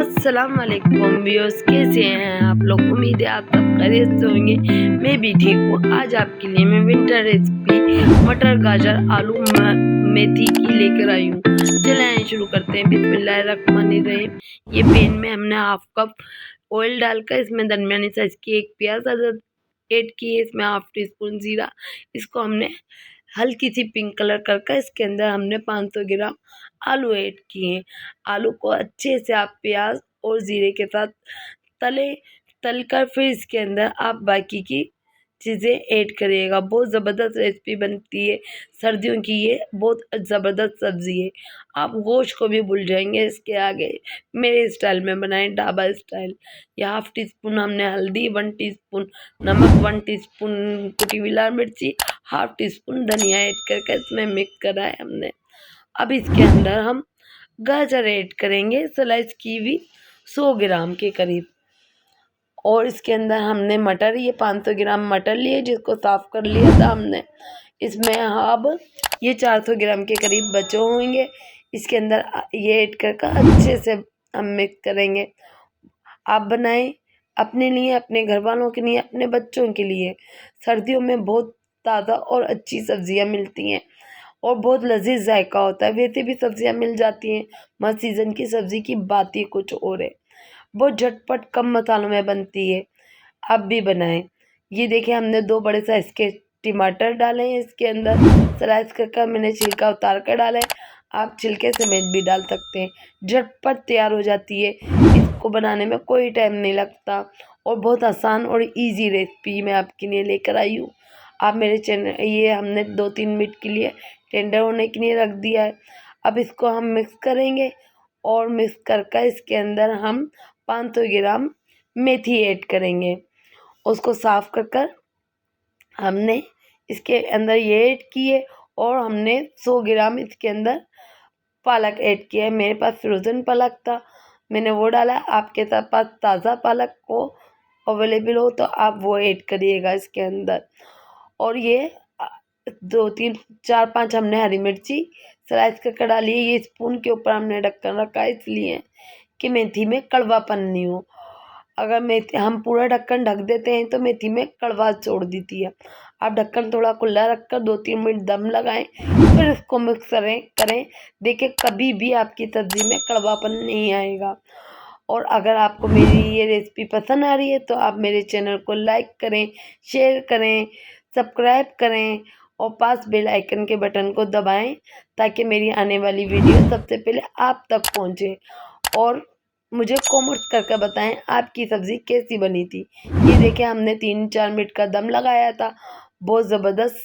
अस्सलाम वालेकुम व्यूअर्स, कैसे हैं आप लोग। उम्मीद है आप सब खैरियत से होंगे। मैं भी ठीक हूँ। आज आपके लिए मैं विंटर रेसिपी मटर गाजर आलू मेथी की लेकर आई हूँ। चलें शुरू करते हैं। बिस्मिल्लाहिर्रहमानिर्रहीम। ये पैन में हमने हाफ कप ऑयल डालकर इसमें दरमियानी साइज की एक प्याज ऐड की है। इसमें हाफ टी स्पून जीरा, इसको हमने हल्की सी पिंक कलर करके इसके अंदर हमने 500 ग्राम आलू ऐड किए। आलू को अच्छे से आप प्याज और ज़ीरे के साथ तलकर फिर इसके अंदर आप बाकी की चीज़ें ऐड करिएगा। बहुत ज़बरदस्त रेसिपी बनती है, सर्दियों की ये बहुत ज़बरदस्त सब्ज़ी है। आप गोश्त को भी भूल जाएंगे इसके आगे। मेरे स्टाइल में बनाएं, ढाबा स्टाइल। या हाफ टी स्पून हमने हल्दी, 1 टीस्पून नमक, 1 टीस्पून कुटी हुई लाल मिर्ची, हाफ टी स्पून धनिया ऐड करके इसमें मिक्स करा है हमने। अब इसके अंदर हम गाजर ऐड करेंगे, स्लाइस की हुई 100 ग्राम के करीब। और इसके अंदर हमने मटर, ये 500 ग्राम मटर लिए जिसको साफ़ कर लिया था हमने। इसमें अब ये 400 ग्राम के करीब बचे होंगे। इसके अंदर ये ऐड करके अच्छे से हम मिक्स करेंगे। आप बनाएं अपने लिए, अपने घर वालों के लिए, अपने बच्चों के लिए। सर्दियों में बहुत ताज़ा और अच्छी सब्जियां मिलती हैं और बहुत लजीज जायका होता है। वैसे भी सब्जियां मिल जाती हैं, मगर सीज़न की सब्ज़ी की बात ही कुछ और है। बहुत झटपट कम मसालों में बनती है। आप भी बनाएं। ये देखिए हमने 2 बड़े साइज के टमाटर डाले हैं इसके अंदर। स्लाइस करके मैंने छिलका उतार कर डाला है। आप छिलके समेत भी डाल सकते हैं। झटपट तैयार हो जाती है। इसको बनाने में कोई टाइम नहीं लगता और बहुत आसान और इजी रेसिपी मैं आपके लिए लेकर आई हूँ। आप मेरे चैनल, ये हमने 2-3 मिनट के लिए टेंडर होने के लिए रख दिया है। अब इसको हम मिक्स करेंगे और मिक्स करके इसके अंदर हम 500 ग्राम मेथी ऐड करेंगे। उसको साफ़ कर हमने इसके अंदर ये ऐड किए और हमने 100 ग्राम इसके अंदर पालक ऐड किया है। मेरे पास फ्रोज़न पालक था, मैंने वो डाला। आपके पास ताज़ा पालक को अवेलेबल हो तो आप वो ऐड करिएगा इसके अंदर। और ये 2-3-4-5 हमने हरी मिर्ची स्लाइस करके डाली है। ये स्पून के ऊपर हमने ढक्कन रखा है इसलिए कि मेथी में कड़वापन नहीं हो। अगर मेथी हम पूरा ढक्कन ढक देते हैं तो मेथी में कड़वा छोड़ देती है। आप ढक्कन थोड़ा खुला रखकर 2-3 मिनट दम लगाएं, फिर इसको मिक्स करें। देखिए कभी भी आपकी सब्ज़ी में कड़वापन नहीं आएगा। और अगर आपको मेरी ये रेसिपी पसंद आ रही है तो आप मेरे चैनल को लाइक करें, शेयर करें, सब्सक्राइब करें और पास बेल आइकन के बटन को दबाएं ताकि मेरी आने वाली वीडियो सबसे पहले आप तक पहुंचे। और मुझे कमेंट करके बताएं आपकी सब्ज़ी कैसी बनी थी। ये देखिए हमने 3-4 मिनट का दम लगाया था। बहुत ज़बरदस्त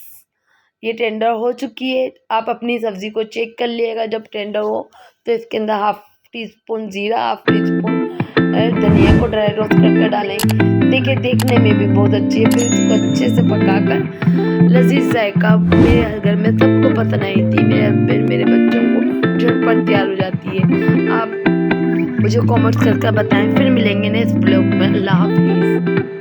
ये टेंडर हो चुकी है। आप अपनी सब्ज़ी को चेक कर लिएगा जब टेंडर हो तो इसके अंदर हाफ टी स्पून जीरा, हाफ टी स्पून धनिया को ड्राई रोस्ट करके डालें। देखिए देखने में भी बहुत अच्छी है। फिर इसको अच्छे से पकाकर लजीज जायका मेरे घर में सबको पसंद आई थी। मेरे हस्बैंड, मेरे बच्चों को झटपट तैयार हो जाती है। आप मुझे कमेंट्स करके बताएं। फिर मिलेंगे नेक्स्ट ब्लॉग में। अल्लाह हाफिज़।